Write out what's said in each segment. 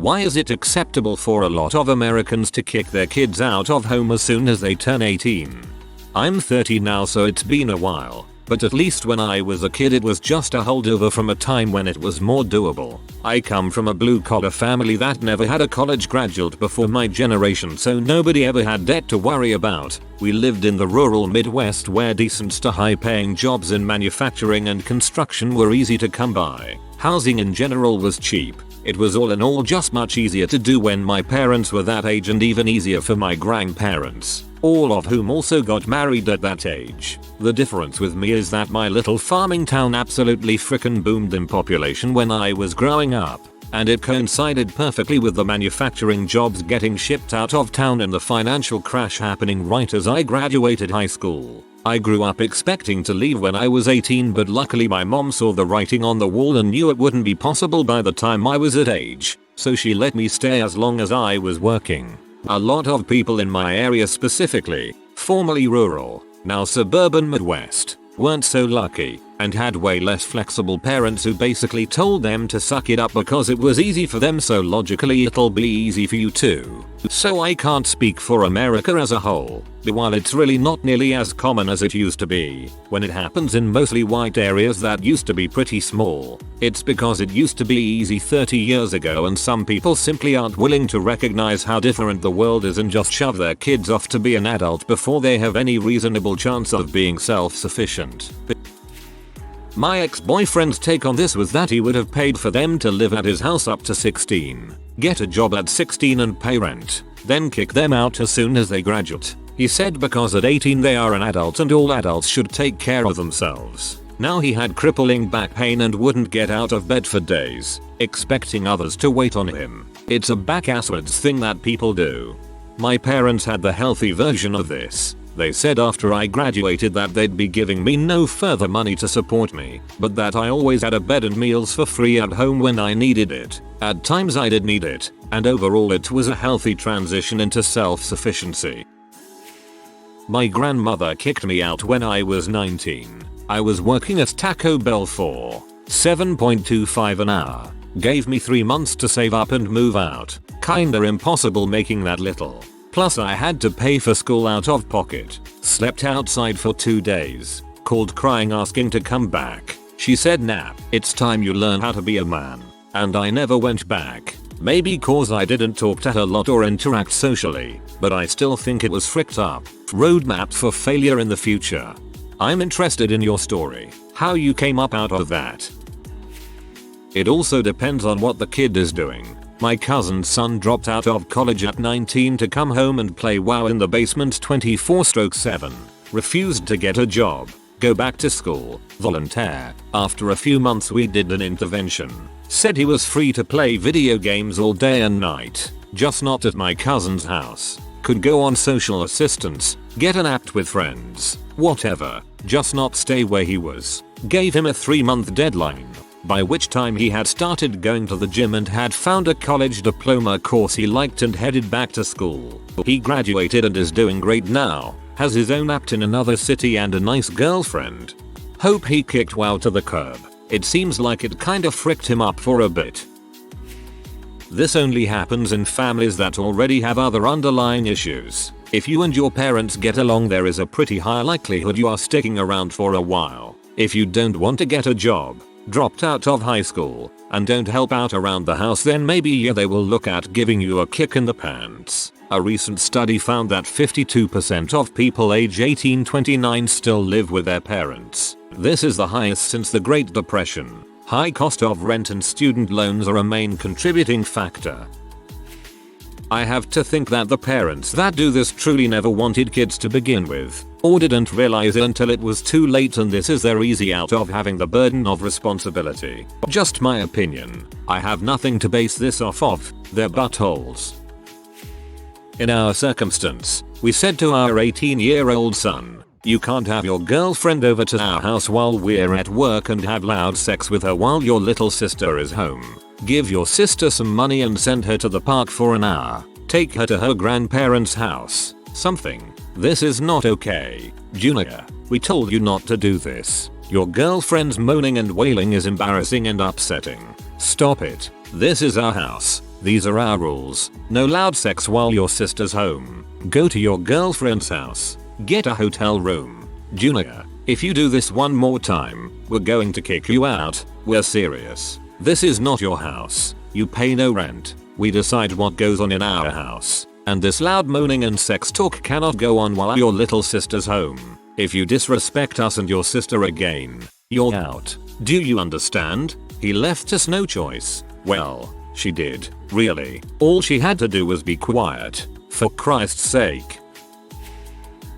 Why is it acceptable for a lot of Americans to kick their kids out of home as soon as they turn 18? I'm 30 now, so it's been a while. But at least when I was a kid it was just a holdover from a time when it was more doable. I come from a blue collar family that never had a college graduate before my generation, so nobody ever had debt to worry about. We lived in the rural Midwest where decent to high paying jobs in manufacturing and construction were easy to come by. Housing in general was cheap. It was all in all just much easier to do when my parents were that age, and even easier for my grandparents, all of whom also got married at that age. The difference with me is that my little farming town absolutely frickin' boomed in population when I was growing up, and it coincided perfectly with the manufacturing jobs getting shipped out of town and the financial crash happening right as I graduated high school. I grew up expecting to leave when I was 18, but luckily my mom saw the writing on the wall and knew it wouldn't be possible by the time I was that age, so she let me stay as long as I was working. A lot of people in my area, specifically, formerly rural, now suburban Midwest, weren't so lucky and had way less flexible parents who basically told them to suck it up because it was easy for them, so logically it'll be easy for you too. So I can't speak for America as a whole, but while it's really not nearly as common as it used to be, when it happens in mostly white areas that used to be pretty small, it's because it used to be easy 30 years ago and some people simply aren't willing to recognize how different the world is and just shove their kids off to be an adult before they have any reasonable chance of being self-sufficient. My ex-boyfriend's take on this was that he would have paid for them to live at his house up to 16, get a job at 16 and pay rent, then kick them out as soon as they graduate. He said because at 18 they are an adult and all adults should take care of themselves. Now he had crippling back pain and wouldn't get out of bed for days, expecting others to wait on him. It's a back-asswards thing that people do. My parents had the healthy version of this. They said after I graduated that they'd be giving me no further money to support me, but that I always had a bed and meals for free at home when I needed it. At times I did need it, and overall it was a healthy transition into self-sufficiency. My grandmother kicked me out when I was 19. I was working at Taco Bell for $7.25 an hour. Gave me 3 months to save up and move out. Kinda impossible making that little. Plus I had to pay for school out of pocket. Slept outside for 2 days. Called crying asking to come back. She said nah, it's time you learn how to be a man. And I never went back. Maybe cause I didn't talk to her a lot or interact socially, but I still think it was fricked up. Roadmap for failure in the future. I'm interested in your story. How you came up out of that. It also depends on what the kid is doing. My cousin's son dropped out of college at 19 to come home and play WoW in the basement 24/7. Refused to get a job, go back to school, volunteer. After a few months we did an intervention. Said he was free to play video games all day and night, just not at my cousin's house. Could go on social assistance, get an app with friends, whatever, just not stay where he was. Gave him a 3-month deadline, by which time he had started going to the gym and had found a college diploma course he liked and headed back to school. He graduated and is doing great now, has his own app in another city and a nice girlfriend. Hope he kicked WoW to the curb. It seems like it kinda fricked him up for a bit. This only happens in families that already have other underlying issues. If you and your parents get along, there is a pretty high likelihood you are sticking around for a while. If you don't want to get a job, dropped out of high school, and don't help out around the house, then maybe yeah, they will look at giving you a kick in the pants. A recent study found that 52% of people age 18-29 still live with their parents. This is the highest since the Great Depression. High cost of rent and student loans are a main contributing factor. I have to think that the parents that do this truly never wanted kids to begin with, or didn't realize it until it was too late, and this is their easy out of having the burden of responsibility. Just my opinion. I have nothing to base this off of, they're buttholes. In our circumstance, we said to our 18-year-old son, you can't have your girlfriend over to our house while we're at work and have loud sex with her while your little sister is home. Give your sister some money and send her to the park for an hour. Take her to her grandparents' house. Something. This is not okay. Junior, we told you not to do this. Your girlfriend's moaning and wailing is embarrassing and upsetting. Stop it. This is our house. These are our rules. No loud sex while your sister's home. Go to your girlfriend's house. Get a hotel room. Junior, if you do this one more time, we're going to kick you out. We're serious. This is not your house. You pay no rent. We decide what goes on in our house. And this loud moaning and sex talk cannot go on while your little sister's home. If you disrespect us and your sister again, you're out. Do you understand? He left us no choice. Well, she did. Really. All she had to do was be quiet. For Christ's sake.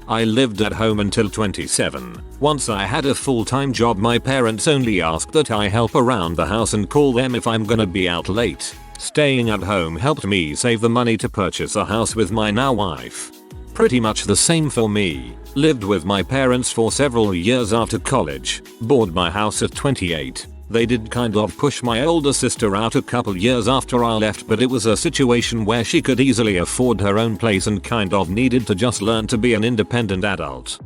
I lived at home until 27. Once I had a full-time job, my parents only asked that I help around the house and call them if I'm gonna be out late. Staying at home helped me save the money to purchase a house with my now wife. Pretty much the same for me. Lived with my parents for several years after college. Bought my house at 28. They did kind of push my older sister out a couple years after I left, but it was a situation where she could easily afford her own place and kind of needed to just learn to be an independent adult.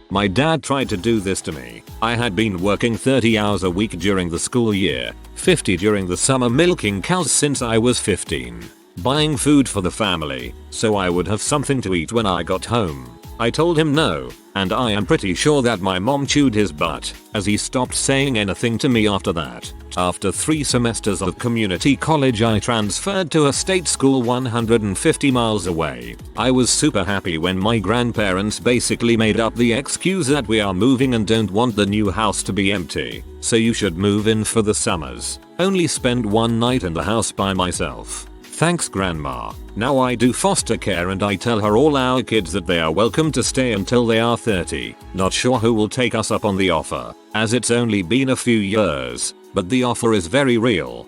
My dad tried to do this to me. I had been working 30 hours a week during the school year, 50 during the summer, milking cows since I was 15, buying food for the family, so I would have something to eat when I got home. I told him no, and I am pretty sure that my mom chewed his butt, as he stopped saying anything to me after that. After 3 semesters of community college, I transferred to a state school 150 miles away. I was super happy when my grandparents basically made up the excuse that we are moving and don't want the new house to be empty, so you should move in for the summers. Only spend one night in the house by myself. Thanks, Grandma. Now I do foster care and I tell her all our kids that they are welcome to stay until they are 30. Not sure who will take us up on the offer, as it's only been a few years, but the offer is very real.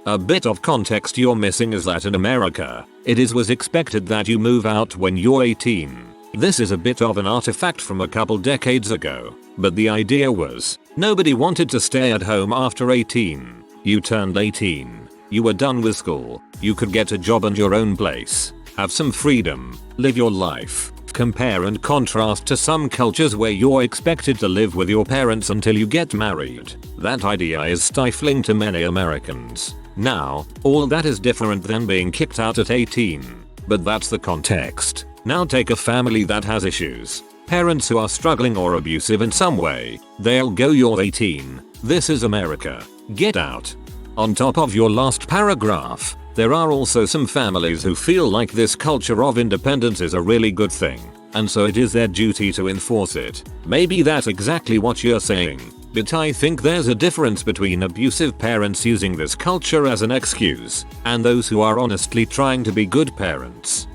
A bit of context you're missing is that in America, was expected that you move out when you're 18. This is a bit of an artifact from a couple decades ago, but the idea was, nobody wanted to stay at home after 18. You turned 18. You were done with school, you could get a job and your own place, have some freedom, live your life. Compare and contrast to some cultures where you're expected to live with your parents until you get married. That idea is stifling to many Americans. Now, all that is different than being kicked out at 18. But that's the context. Now take a family that has issues. Parents who are struggling or abusive in some way. They'll go, you're 18. This is America. Get out. On top of your last paragraph, there are also some families who feel like this culture of independence is a really good thing, and so it is their duty to enforce it. Maybe that's exactly what you're saying, but I think there's a difference between abusive parents using this culture as an excuse, and those who are honestly trying to be good parents.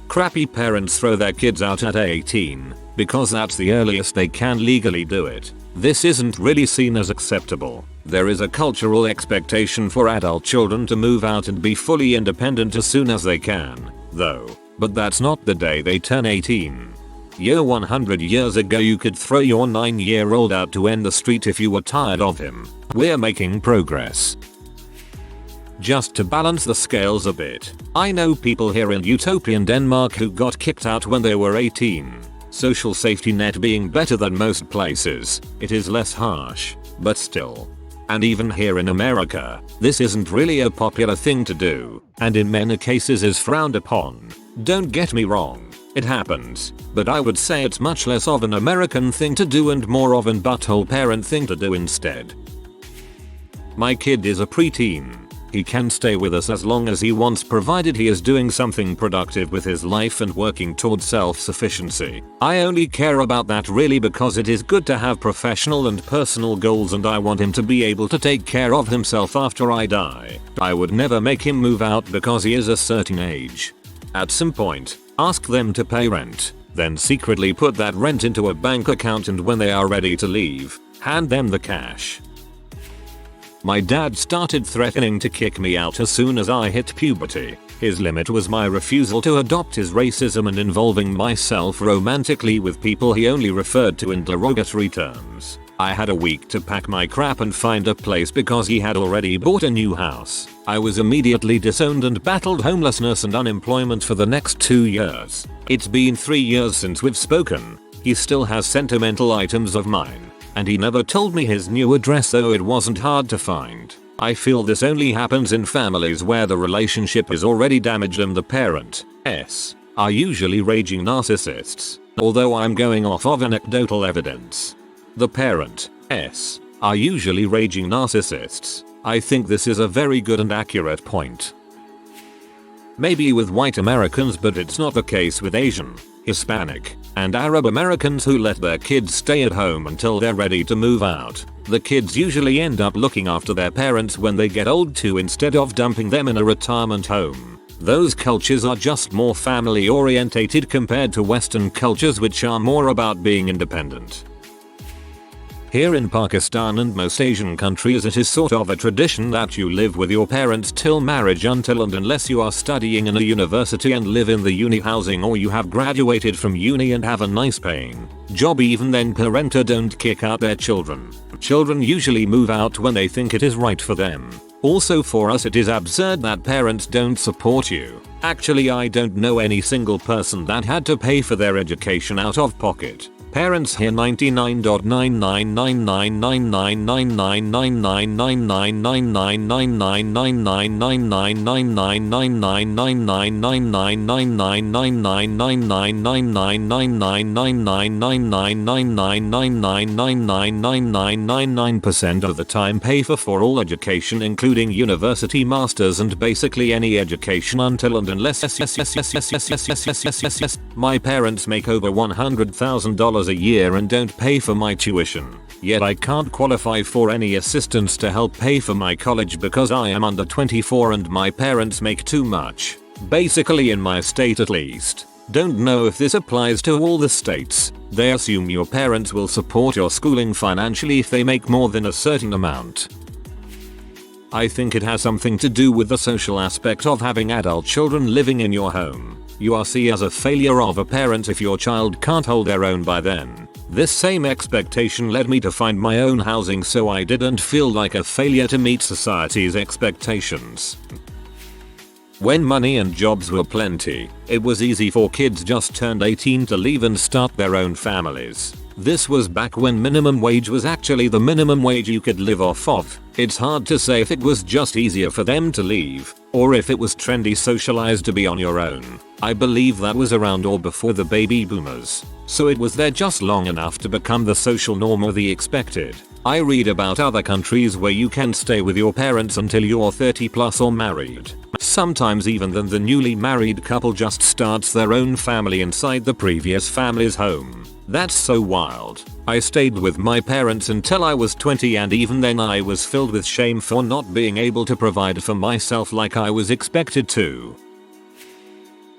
Crappy parents throw their kids out at 18, because that's the earliest they can legally do it. This isn't really seen as acceptable. There is a cultural expectation for adult children to move out and be fully independent as soon as they can, though. But that's not the day they turn 18. 100 years ago you could throw your 9-year-old out to end the street if you were tired of him. We're making progress. Just to balance the scales a bit, I know people here in utopian Denmark who got kicked out when they were 18. Social safety net being better than most places, it is less harsh, but still. And even here in America, this isn't really a popular thing to do, and in many cases is frowned upon. Don't get me wrong, it happens, but I would say it's much less of an American thing to do and more of an butthole parent thing to do instead. My kid is a preteen. He can stay with us as long as he wants, provided he is doing something productive with his life and working towards self-sufficiency. I only care about that really because it is good to have professional and personal goals, and I want him to be able to take care of himself after I die. I would never make him move out because he is a certain age. At some point, ask them to pay rent, then secretly put that rent into a bank account, and when they are ready to leave, hand them the cash. My dad started threatening to kick me out as soon as I hit puberty. His limit was my refusal to adopt his racism and involving myself romantically with people he only referred to in derogatory terms. I had a week to pack my crap and find a place because he had already bought a new house. I was immediately disowned and battled homelessness and unemployment for the next 2 years. It's been 3 years since we've spoken. He still has sentimental items of mine. And he never told me his new address, though it wasn't hard to find. I feel this only happens in families where the relationship is already damaged and the parents are usually raging narcissists, although I'm going off of anecdotal evidence. The parents are usually raging narcissists. I think this is a very good and accurate point. Maybe with white Americans, but it's not the case with Asian, Hispanic, and Arab Americans who let their kids stay at home until they're ready to move out. The kids usually end up looking after their parents when they get old too, instead of dumping them in a retirement home. Those cultures are just more family orientated compared to Western cultures, which are more about being independent. Here in Pakistan and most Asian countries, it is sort of a tradition that you live with your parents till marriage, until and unless you are studying in a university and live in the uni housing, or you have graduated from uni and have a nice paying job. Even then, parents don't kick out their children. Children usually move out when they think it is right for them. Also, for us it is absurd that parents don't support you. Actually, I don't know any single person that had to pay for their education out of pocket. Parents here 99% of the time pay for all education, including university, masters, and basically any education until and unless my parents make over $100,000 a year and don't pay for my tuition. Yet I can't qualify for any assistance to help pay for my college because I am under 24 and my parents make too much. Basically, in my state at least. Don't know if this applies to all the states. They assume your parents will support your schooling financially if they make more than a certain amount. I think it has something to do with the social aspect of having adult children living in your home. You are seen as a failure of a parent if your child can't hold their own by then. This same expectation led me to find my own housing so I didn't feel like a failure to meet society's expectations. When money and jobs were plenty, it was easy for kids just turned 18 to leave and start their own families. This was back when minimum wage was actually the minimum wage you could live off of. It's hard to say if it was just easier for them to leave, or if it was trendy socialized to be on your own. I believe that was around or before the baby boomers, so it was there just long enough to become the social norm or the expected. I read about other countries where you can stay with your parents until you're 30 plus or married. Sometimes even then the newly married couple just starts their own family inside the previous family's home. That's so wild. I stayed with my parents until I was 20, and even then I was filled with shame for not being able to provide for myself like I was expected to.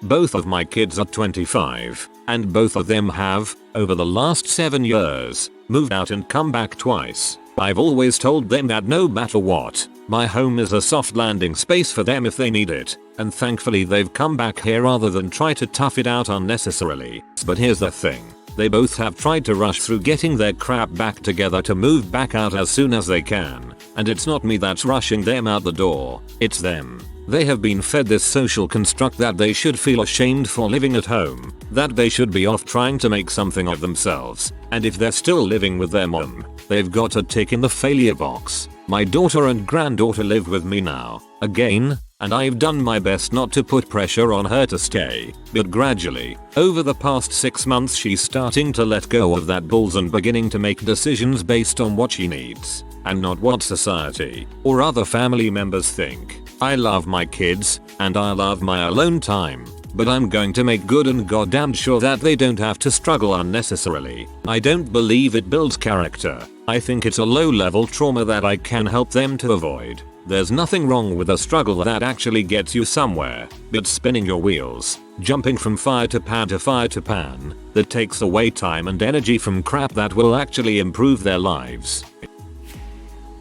Both of my kids are 25, and both of them have, over the last 7 years, moved out and come back twice. I've always told them that no matter what, my home is a soft landing space for them if they need it, and thankfully they've come back here rather than try to tough it out unnecessarily. But here's the thing. They both have tried to rush through getting their crap back together to move back out as soon as they can, and it's not me that's rushing them out the door, it's them. They have been fed this social construct that they should feel ashamed for living at home, that they should be off trying to make something of themselves, and if they're still living with their mom, they've got a tick in the failure box. My daughter and granddaughter live with me now, again, and I've done my best not to put pressure on her to stay, but gradually, over the past 6 months she's starting to let go of that balls and beginning to make decisions based on what she needs, and not what society or other family members think. I love my kids, and I love my alone time, but I'm going to make good and goddamn sure that they don't have to struggle unnecessarily. I don't believe it builds character. I think it's a low-level trauma that I can help them to avoid. There's nothing wrong with a struggle that actually gets you somewhere, but spinning your wheels, jumping from fire to pan, that takes away time and energy from crap that will actually improve their lives.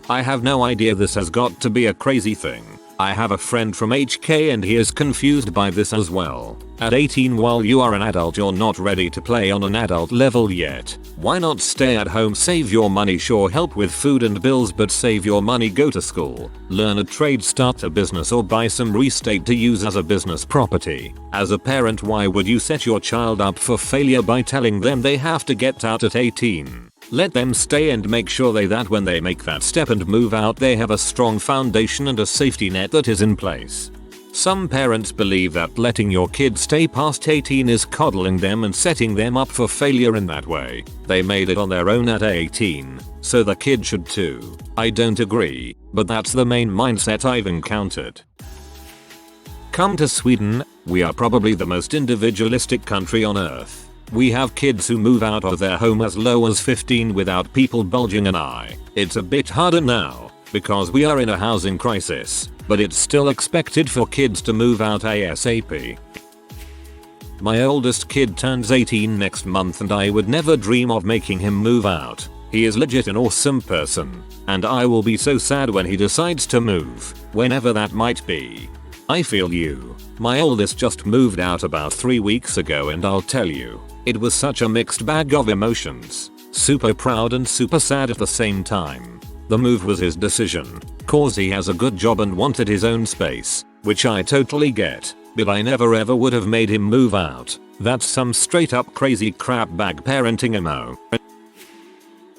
I have no idea, this has got to be a crazy thing. I have a friend from HK and he is confused by this as well. At 18, while you are an adult, you're not ready to play on an adult level yet. Why not stay at home, save your money, sure help with food and bills, but save your money, go to school, learn a trade, start a business, or buy some real estate to use as a business property. As a parent, why would you set your child up for failure by telling them they have to get out at 18? Let them stay and make sure that when they make that step and move out they have a strong foundation and a safety net that is in place. Some parents believe that letting your kids stay past 18 is coddling them and setting them up for failure in that way. They made it on their own at 18, so the kid should too. I don't agree, but that's the main mindset I've encountered. Come to Sweden, we are probably the most individualistic country on earth. We have kids who move out of their home as low as 15 without people bulging an eye. It's a bit harder now, because we are in a housing crisis, but it's still expected for kids to move out ASAP. My oldest kid turns 18 next month and I would never dream of making him move out. He is legit an awesome person, and I will be so sad when he decides to move, whenever that might be. I feel you. My oldest just moved out about 3 weeks ago and I'll tell you, it was such a mixed bag of emotions. Super proud and super sad at the same time. The move was his decision, cause he has a good job and wanted his own space, which I totally get, but I never ever would have made him move out. That's some straight up crazy crap bag parenting emo.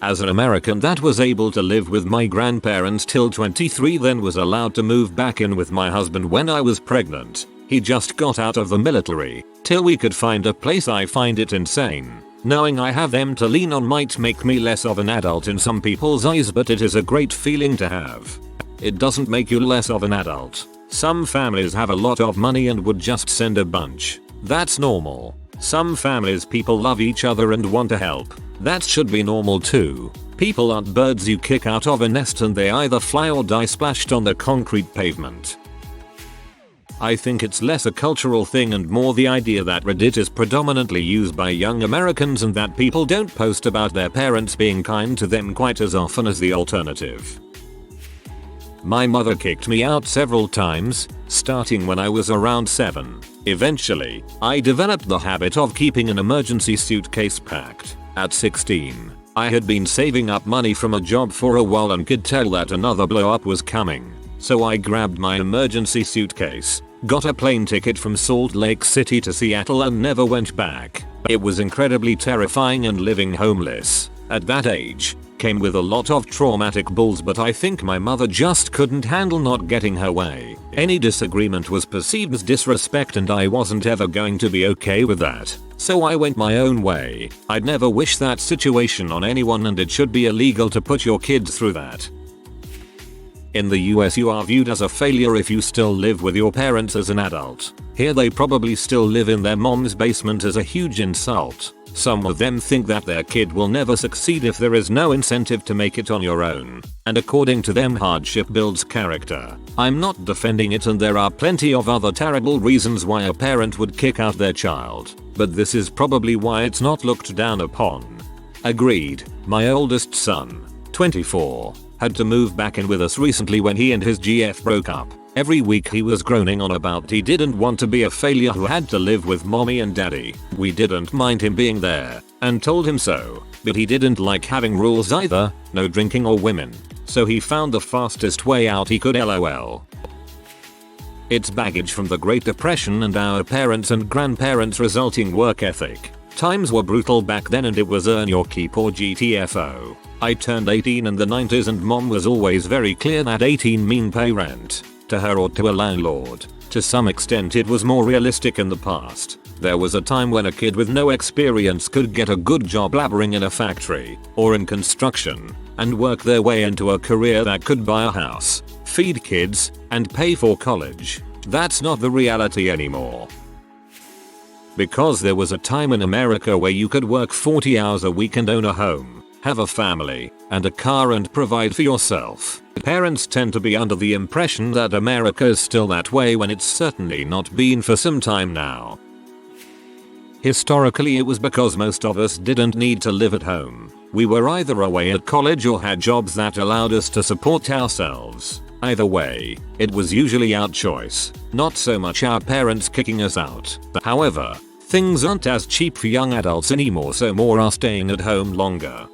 As an American that was able to live with my grandparents till 23 then was allowed to move back in with my husband when I was pregnant. He just got out of the military, till we could find a place. I find it insane. Knowing I have them to lean on might make me less of an adult in some people's eyes, but it is a great feeling to have. It doesn't make you less of an adult. Some families have a lot of money and would just send a bunch. That's normal. Some families people love each other and want to help. That should be normal too. People aren't birds you kick out of a nest and they either fly or die splashed on the concrete pavement. I think it's less a cultural thing and more the idea that Reddit is predominantly used by young Americans and that people don't post about their parents being kind to them quite as often as the alternative. My mother kicked me out several times, starting when I was around 7. Eventually, I developed the habit of keeping an emergency suitcase packed. At 16, I had been saving up money from a job for a while and could tell that another blow up was coming. So I grabbed my emergency suitcase, got a plane ticket from Salt Lake City to Seattle and never went back. It was incredibly terrifying, and living homeless at that age came with a lot of traumatic bulls, but I think my mother just couldn't handle not getting her way. Any disagreement was perceived as disrespect and I wasn't ever going to be okay with that. So I went my own way. I'd never wish that situation on anyone and it should be illegal to put your kids through that. In the US you are viewed as a failure if you still live with your parents as an adult. Here they probably still live in their mom's basement as a huge insult. Some of them think that their kid will never succeed if there is no incentive to make it on your own. And according to them hardship builds character. I'm not defending it and there are plenty of other terrible reasons why a parent would kick out their child. But this is probably why it's not looked down upon. Agreed. My oldest son, 24, had to move back in with us recently when he and his GF broke up. Every week he was groaning on about he didn't want to be a failure who had to live with mommy and daddy. We didn't mind him being there and told him so, but he didn't like having rules either, no drinking or women. So he found the fastest way out he could, lol. It's baggage from the Great Depression and our parents and grandparents' resulting work ethic. Times were brutal back then and it was earn your keep or GTFO. I turned 18 in the 90s and mom was always very clear that 18 mean pay rent. To her or to a landlord. To some extent it was more realistic in the past. There was a time when a kid with no experience could get a good job laboring in a factory or in construction and work their way into a career that could buy a house, feed kids, and pay for college. That's not the reality anymore. Because there was a time in America where you could work 40 hours a week and own a home, have a family, and a car and provide for yourself. Parents tend to be under the impression that America is still that way when it's certainly not been for some time now. Historically it was because most of us didn't need to live at home. We were either away at college or had jobs that allowed us to support ourselves. Either way, it was usually our choice, not so much our parents kicking us out. However, things aren't as cheap for young adults anymore, so more are staying at home longer.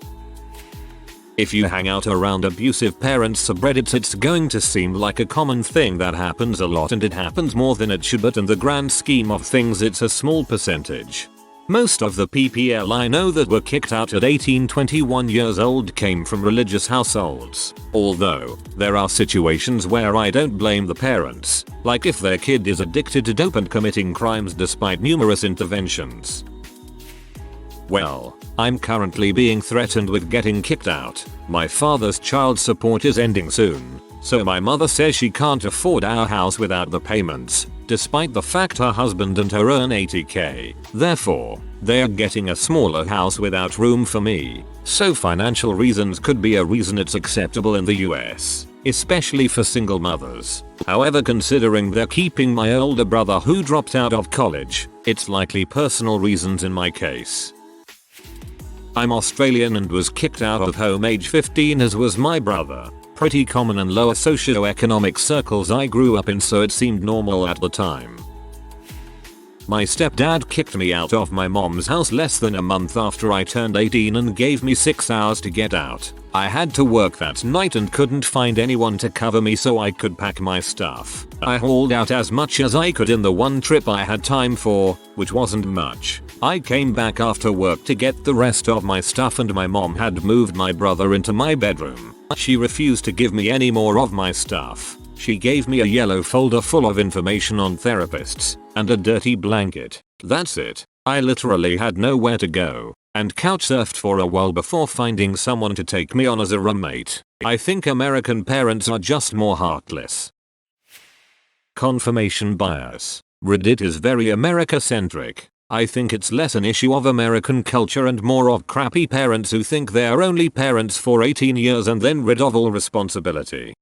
If you hang out around abusive parents subreddits it's going to seem like a common thing that happens a lot, and it happens more than it should, but in the grand scheme of things it's a small percentage. Most of the PPL I know that were kicked out at 18, 21 years old came from religious households, although there are situations where I don't blame the parents, like if their kid is addicted to dope and committing crimes despite numerous interventions. Well, I'm currently being threatened with getting kicked out. My father's child support is ending soon, so my mother says she can't afford our house without the payments, despite the fact her husband and her earn 80k. Therefore, they are getting a smaller house without room for me. So financial reasons could be a reason it's acceptable in the US, especially for single mothers. However, considering they're keeping my older brother who dropped out of college, it's likely personal reasons in my case. I'm Australian and was kicked out of home age 15, as was my brother. Pretty common in lower socioeconomic circles I grew up in, so it seemed normal at the time. My stepdad kicked me out of my mom's house less than a month after I turned 18 and gave me 6 hours to get out. I had to work that night and couldn't find anyone to cover me so I could pack my stuff. I hauled out as much as I could in the one trip I had time for, which wasn't much. I came back after work to get the rest of my stuff and my mom had moved my brother into my bedroom. She refused to give me any more of my stuff. She gave me a yellow folder full of information on therapists and a dirty blanket. That's it. I literally had nowhere to go and couch surfed for a while before finding someone to take me on as a roommate. I think American parents are just more heartless. Confirmation bias. Reddit is very America-centric. I think it's less an issue of American culture and more of crappy parents who think they're only parents for 18 years and then rid of all responsibility.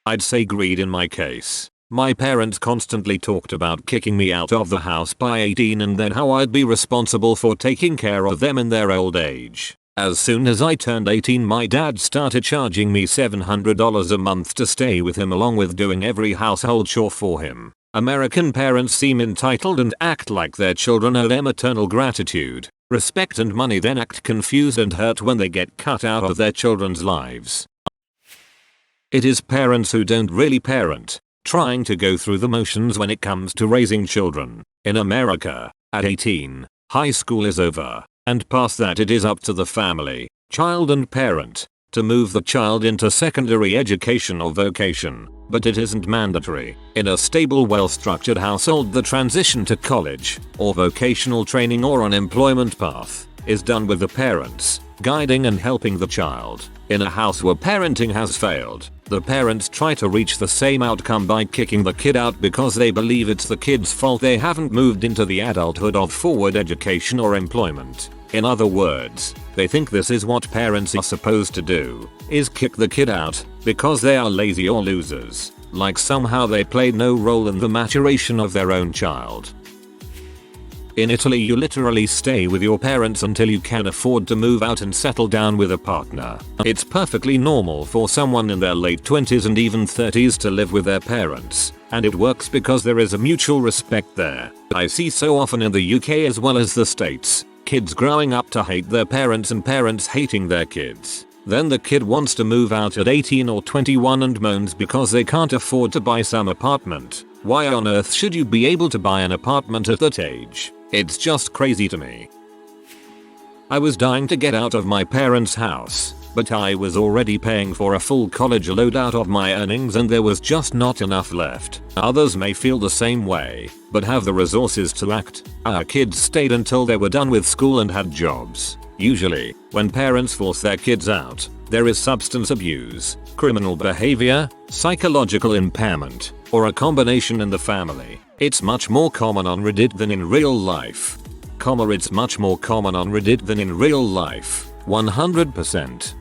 I'd say greed in my case. My parents constantly talked about kicking me out of the house by 18 and then how I'd be responsible for taking care of them in their old age. As soon as I turned 18, my dad started charging me $700 a month to stay with him along with doing every household chore for him. American parents seem entitled and act like their children owe them eternal gratitude, respect and money, then act confused and hurt when they get cut out of their children's lives. It is parents who don't really parent, trying to go through the motions when it comes to raising children. In America, at 18, high school is over, and past that it is up to the family, child and parent, to move the child into secondary education or vocation, but it isn't mandatory. In a stable, well-structured household, the transition to college, or vocational training or an employment path, is done with the parents, guiding and helping the child. In a house where parenting has failed, the parents try to reach the same outcome by kicking the kid out because they believe it's the kid's fault they haven't moved into the adulthood of forward education or employment. In other words, they think this is what parents are supposed to do, is kick the kid out, because they are lazy or losers, like somehow they played no role in the maturation of their own child. In Italy, you literally stay with your parents until you can afford to move out and settle down with a partner. It's perfectly normal for someone in their late 20s and even 30s to live with their parents, and it works because there is a mutual respect there. I see so often in the UK as well as the States, kids growing up to hate their parents and parents hating their kids. Then the kid wants to move out at 18 or 21 and moans because they can't afford to buy some apartment. Why on earth should you be able to buy an apartment at that age? It's just crazy to me. I was dying to get out of my parents' house, but I was already paying for a full college load out of my earnings and there was just not enough left. Others may feel the same way, but have the resources to act. Our kids stayed until they were done with school and had jobs. Usually, when parents force their kids out, there is substance abuse, criminal behavior, psychological impairment, or a combination in the family. It's much more common on Reddit than in real life. It's much more common on Reddit than in real life. 100%.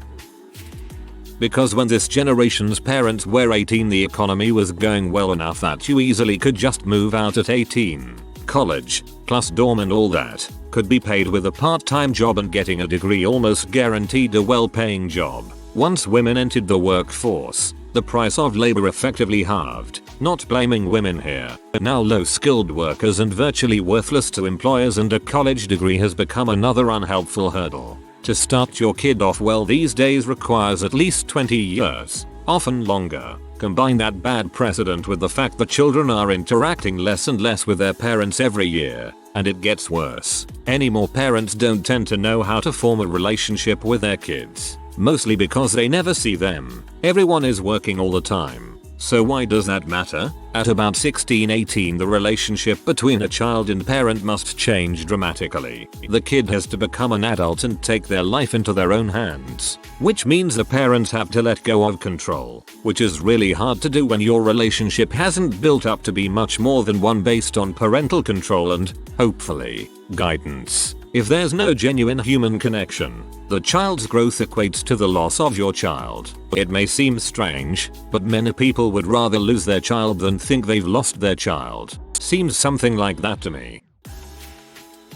Because when this generation's parents were 18, the economy was going well enough that you easily could just move out at 18. College, plus dorm and all that, could be paid with a part-time job, and getting a degree almost guaranteed a well-paying job. Once women entered the workforce, the price of labor effectively halved. Not blaming women here. Now low-skilled workers and virtually worthless to employers, and a college degree has become another unhelpful hurdle. To start your kid off well these days requires at least 20 years, often longer. Combine that bad precedent with the fact that children are interacting less and less with their parents every year, and it gets worse. Any more parents don't tend to know how to form a relationship with their kids, mostly because they never see them. Everyone is working all the time. So why does that matter? At about 16-18, the relationship between a child and parent must change dramatically. The kid has to become an adult and take their life into their own hands, which means the parents have to let go of control, which is really hard to do when your relationship hasn't built up to be much more than one based on parental control and, hopefully, guidance. If there's no genuine human connection, the child's growth equates to the loss of your child. It may seem strange, but many people would rather lose their child than think they've lost their child. Seems something like that to me.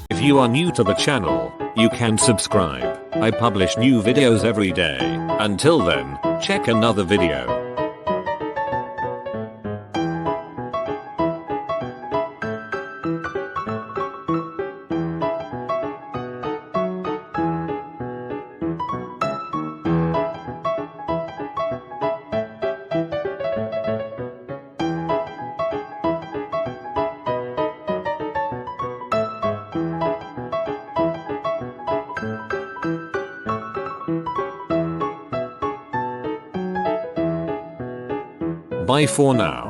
If you are new to the channel, you can subscribe. I publish new videos every day. Until then, check another video. Bye for now.